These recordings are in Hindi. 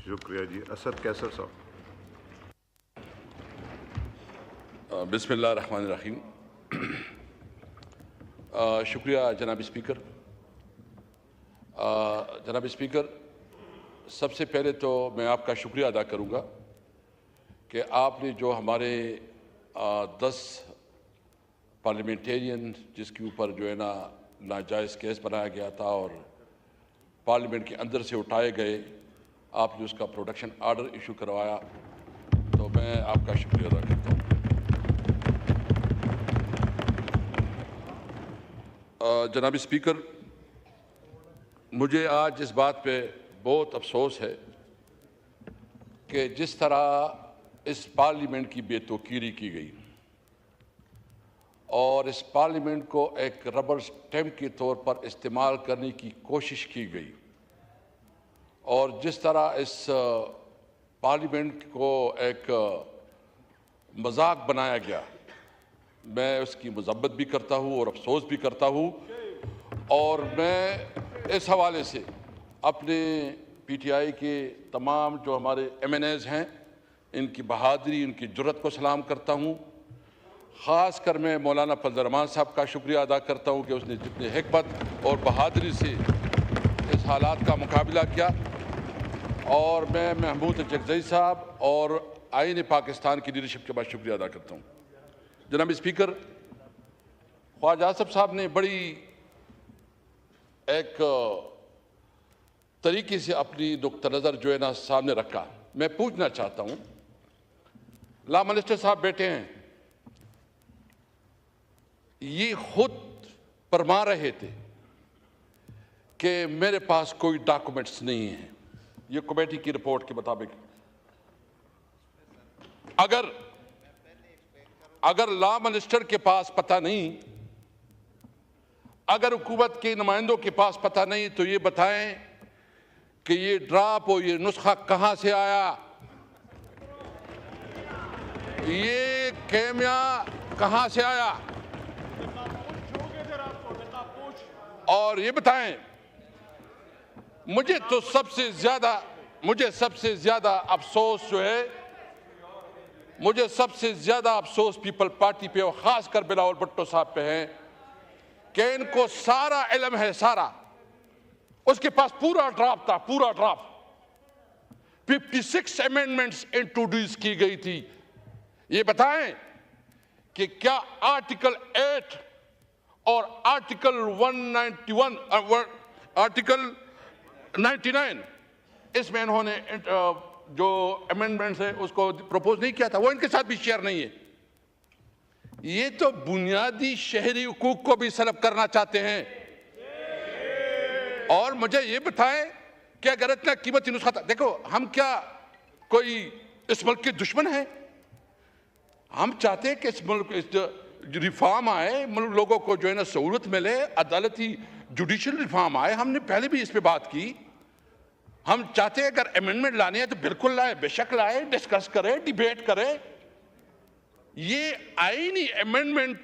शुक्रिया जी। असद कैसर साहब। बिस्मिल्लाहिर्रहमानिर्रहीम। शुक्रिया जनाब स्पीकर। जनाब स्पीकर, सबसे पहले तो मैं आपका शुक्रिया अदा करूंगा कि आपने जो हमारे 10 पार्लियामेंटेरियन जिसके ऊपर जो है ना नाजायज़ केस बनाया गया था और पार्लियामेंट के अंदर से उठाए गए, आपने उसका प्रोटेक्शन आर्डर इशू करवाया, तो मैं आपका शुक्रिया अदा करता हूँ। जनाब स्पीकर, मुझे आज इस बात पे बहुत अफसोस है कि जिस तरह इस पार्लियामेंट की बेतौकीरी की गई और इस पार्लियामेंट को एक रबर स्टैम्प के तौर पर इस्तेमाल करने की कोशिश की गई और जिस तरह इस पार्लियामेंट को एक मजाक बनाया गया, मैं उसकी मज़म्मत भी करता हूँ और अफसोस भी करता हूँ। और मैं इस हवाले से अपने पीटीआई के तमाम जो हमारे MNAs हैं, इनकी बहादुरी, इनकी जुर्रत को सलाम करता हूँ। ख़ास कर मैं मौलाना फजल रहमान साहब का शुक्रिया अदा करता हूँ कि उसने जितनी हिकमत और बहादुरी से इस हालात का मुकाबला किया। और मैं महमूद जगजई साहब और आईन पाकिस्तान की लीडरशिप के बाद शुक्रिया अदा करता हूँ। जनाब स्पीकर, ख्वाजा आसफ साहब ने बड़ी एक तरीके से अपनी नुक्ता नज़र जो है ना सामने रखा। मैं पूछना चाहता हूँ, लॉ मिनिस्टर साहब बैठे हैं, ये खुद फरमा रहे थे कि मेरे पास कोई डॉक्यूमेंट्स नहीं है। ये कमेटी की रिपोर्ट के मुताबिक अगर लॉ मिनिस्टर के पास पता नहीं, अगर हुकूमत के नुमाइंदों के पास पता नहीं, तो ये बताएं कि ये ड्राफ्ट और ये नुस्खा कहां से आया, ये केमिया कहां से आया, और ये बताएं। मुझे सबसे ज्यादा अफसोस जो है, मुझे सबसे ज्यादा अफसोस पीपल पार्टी पे और खासकर बिलावल भुट्टो साहब पे है कि इनको सारा इल्म है, सारा उसके पास पूरा ड्राफ्ट था, पूरा ड्राफ्ट 56 अमेंडमेंट्स इंट्रोड्यूस की गई थी। ये बताएं कि क्या आर्टिकल 8 और आर्टिकल 191 आर्टिकल 99 इसमें इन्होंने जो अमेंडमेंट्स है उसको प्रपोज नहीं किया था, वो इनके साथ भी शेयर नहीं है। ये तो बुनियादी शहरी हुकूक को भी सलब करना चाहते हैं। और मुझे ये बताएं कि अगर इतना कीमती नुस्खा था, देखो हम क्या कोई इस मुल्क के दुश्मन हैं? हम चाहते हैं कि इस मुल्क रिफॉर्म आए, मुल्क लोगों को जो है ना सहूलत मिले, अदालती जुडिशल रिफॉर्म आए। हमने पहले भी इस पे बात की। हम चाहते हैं अगर अमेंडमेंट लानी है तो बिल्कुल लाए, बेशक लाए, डिस्कस करें, डिबेट करें। ये आईनी अमेंडमेंट,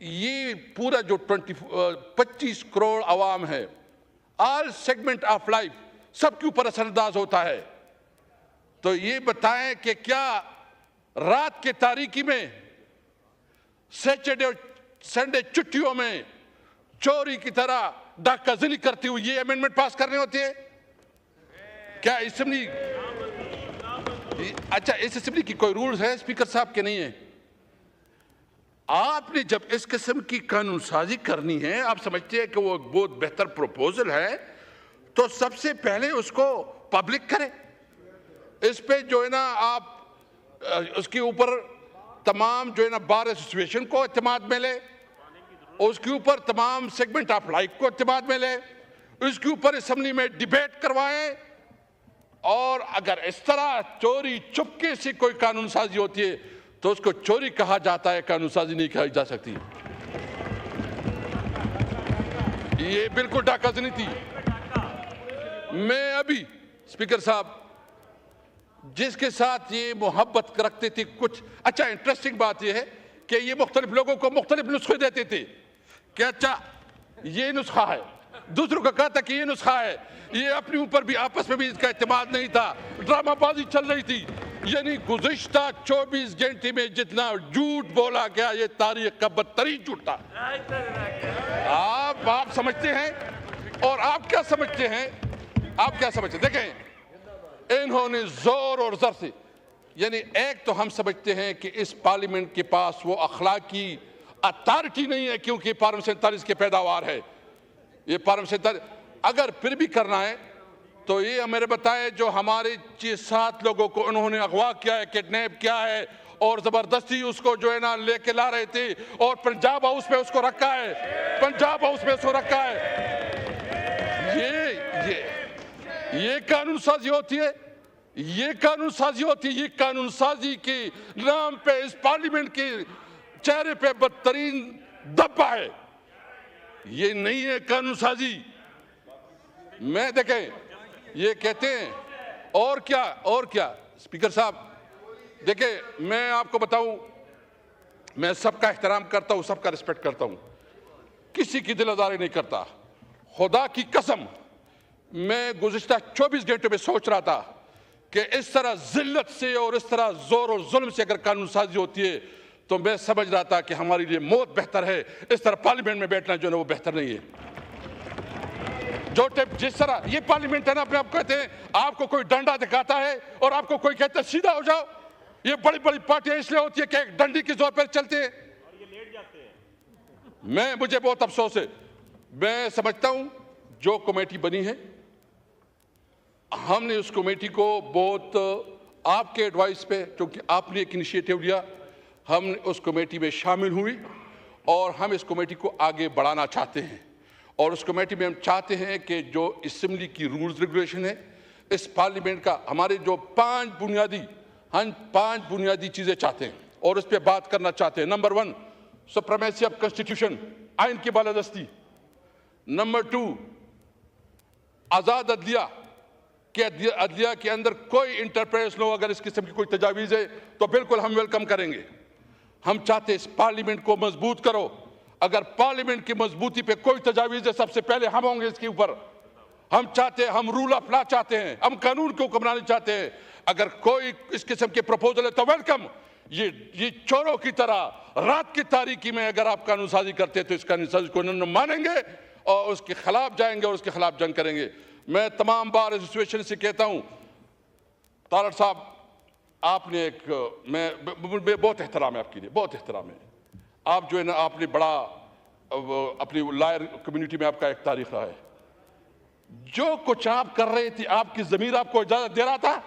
ये पूरा जो 25 करोड़ अवाम है, ऑल सेगमेंट ऑफ लाइफ, सबके ऊपर असरअंदाज होता है। तो ये बताएं कि क्या रात के तारीकी में, सैटरडे और संडे छुट्टियों में चोरी की तरह डाकाज़नी करती हुई ये अमेंडमेंट पास करने होते हैं? क्या असेंबली, अच्छा इस असेंबली की कोई रूल्स है स्पीकर साहब के? नहीं है। आपने जब इस किस्म की कानून साजी करनी है, आप समझते हैं कि वो बहुत बेहतर प्रपोजल है, तो सबसे पहले उसको पब्लिक करें। इस पे जो है ना आप उसके ऊपर तमाम जो है ना बार एसोसिएशन को इत्तेमाद मिले, उसके ऊपर तमाम सेगमेंट ऑफ लाइफ को इत्तेमाद मिले, उसके ऊपर असेंबली में डिबेट करवाएं। और अगर इस तरह चोरी चुपके से कोई कानून साजी होती है तो उसको चोरी कहा जाता है, कानून साजी नहीं कही जा सकती। ये बिल्कुल डाकाज़नी थी। मैं अभी स्पीकर साहब जिसके साथ ये मोहब्बत रखते थे, कुछ अच्छा इंटरेस्टिंग बात यह है कि ये मुख्तलिफ लोगों को मुख्तलिफ नुस्खे देते थे कि अच्छा ये नुस्खा है, दूसरों को कहता कि ये नुस्खा है, ये अपने ऊपर भी आपस में भी इसका इत्तेमाद नहीं था, ड्रामाबाजी चल रही थी। यानी गुज़िश्ता 24 घंटे में जितना झूठ बोला गया, ये तारीख का बदतरीन झूठ था। आप समझते हैं, और आप क्या समझते हैं, आप क्या समझते हैं? देखें, इन्होंने जोर और जर से, यानी एक तो हम समझते हैं कि इस पार्लियामेंट के पास वो अखलाकी अथॉरिटी नहीं है, क्योंकि पार्लियामेंट 47 की पैदावार है। ये पार्लियामेंट 47 अगर फिर भी करना है तो ये मेरे बताए, जो हमारे 6-7 लोगों को उन्होंने अगवा किया है, किडनैप किया है और जबरदस्ती उसको जो है ना लेके ला रहे थे, और पंजाब हाउस में उसको रखा है, पंजाब हाउस में उसको रखा है। ये कानून साजी होती है, ये कानून साजी होती है। ये कानून साजी के नाम पे इस पार्लियामेंट के चेहरे पे बदतरीन धब्बा है। ये नहीं है कानून साजी। मैं देखें, ये कहते हैं और क्या, और क्या। स्पीकर साहब देखें, मैं आपको बताऊं, मैं सबका एहतराम करता हूं, सबका रिस्पेक्ट करता हूं, किसी की दिल आज़ारी नहीं करता। खुदा की कसम, मैं गुज़िश्ता 24 घंटों में सोच रहा था कि इस तरह जिल्लत से और इस तरह जोर और जुल्म से अगर कानून साजी होती है तो मैं समझ रहा था कि हमारे लिए मौत बेहतर है। इस तरह पार्लियामेंट में बैठना जो है वो बेहतर नहीं है। जो जिस तरह ये पार्लियामेंट है ना, अपने आप कहते हैं आपको कोई डंडा दिखाता है और आपको कोई कहता है सीधा हो जाओ। ये बड़ी बड़ी पार्टियां इसलिए होती है कि एक डंडी के जोर पर चलते हैं। मुझे बहुत अफसोस है। मैं समझता हूं जो कमेटी बनी है, हमने उस कमेटी को बहुत आपके एडवाइस पे, क्योंकि आपने एक इनिशिएटिव लिया, हमने उस कमेटी में शामिल हुई और हम इस कमेटी को आगे बढ़ाना चाहते हैं। और उस कमेटी में हम चाहते हैं कि जो असेंबली की रूल्स रेगुलेशन है, इस पार्लियामेंट का, हमारे जो 5 बुनियादी चीज़ें चाहते हैं और उस पर बात करना चाहते हैं। नंबर 1, सुप्रीमेसी ऑफ कॉन्स्टिट्यूशन, आइन की बालादस्ती। नंबर 2, आज़ाद अदलिया, कि अदलिया के अंदर कोई इंटरप्रेशन हो, अगर इस किस्म की कोई तजावीज़ है तो बिल्कुल हम वेलकम करेंगे। हम चाहते इस पार्लियामेंट को मजबूत करो। अगर पार्लियामेंट की मजबूती पे कोई तजावीज़ है, सबसे पहले हम होंगे इसके ऊपर। हम चाहते हैं, हम रूल ऑफ लॉ चाहते हैं, हम कानून को हुक्मरानी चाहते हैं। अगर कोई इस किस्म के प्रपोजल है तो वेलकम। ये चोरों की तरह रात की तारीकी में अगर आप कानून साजी करते हैं तो इस कानून साजी को न मानेंगे और उसके खिलाफ जाएंगे और उसके खिलाफ जंग करेंगे। मैं तमाम बार इस सिचुएशन से कहता हूं, तारड़ साहब, आपने एक, मैं बहुत एहतराम है आपके लिए, बहुत एहतराम है। आप जो है ना, आपने बड़ा अपनी लॉयर कम्युनिटी में आपका एक तारीख रहा है। जो कुछ आप कर रहे थे, आपकी ज़मीर आपको इजाज़त दे रहा था।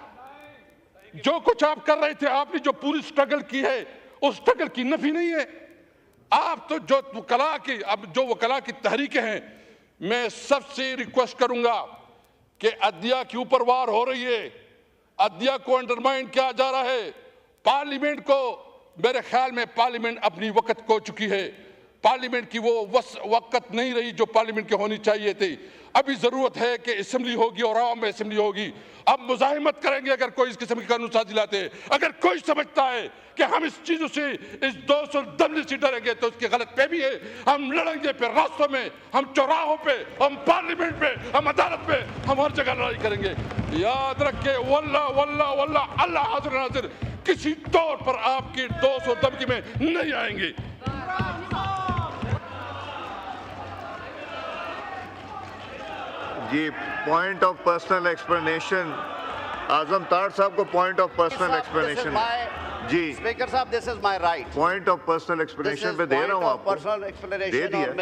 जो कुछ आप कर रहे थे, आपने जो पूरी स्ट्रगल की है, उस स्ट्रगल की नफी नहीं है। आप तो जो वकला की, अब जो वकला की तहरीकें हैं, मैं सबसे रिक्वेस्ट करूंगा कि अदलिया के ऊपर वार हो रही है, अदलिया को अंडरमाइन किया जा रहा है। पार्लियामेंट को, मेरे ख्याल में पार्लियामेंट अपनी वक्त खो चुकी है। पार्लियामेंट की वो वक्त नहीं रही जो पार्लियामेंट की होनी चाहिए थी। अभी जरूरत है कि असेंबली होगी और आवाम में असेंबली होगी। अब मुजाहिमत करेंगे अगर कोई इस किस्म की कानून साजी लाते हैं। अगर कोई समझता है कि हम इस चीजों से, इस 200 दमले से डरेंगे तो उसकी गलत फहमी है। हम लड़ेंगे फिर रास्तों में, हम चौराहों पे, हम पार्लियामेंट पे, हम अदालत पे, हम हर जगह लड़ाई करेंगे। याद रखे, वल्लाह वल्लाह वल्लाह, अल्लाह हाजिर नाजिर, किसी तौर पर आपकी 200 दमकी में नहीं आएंगे। जी, point of personal explanation, Azam तार साहब को पॉइंट ऑफ पर्सनल एक्सप्लेनेशन जी स्पीकर साहब, this is my right. Point of personal explanation पे दे रहा हूँ आपको, पर्सनल एक्सप्लेनेशन दे दिया।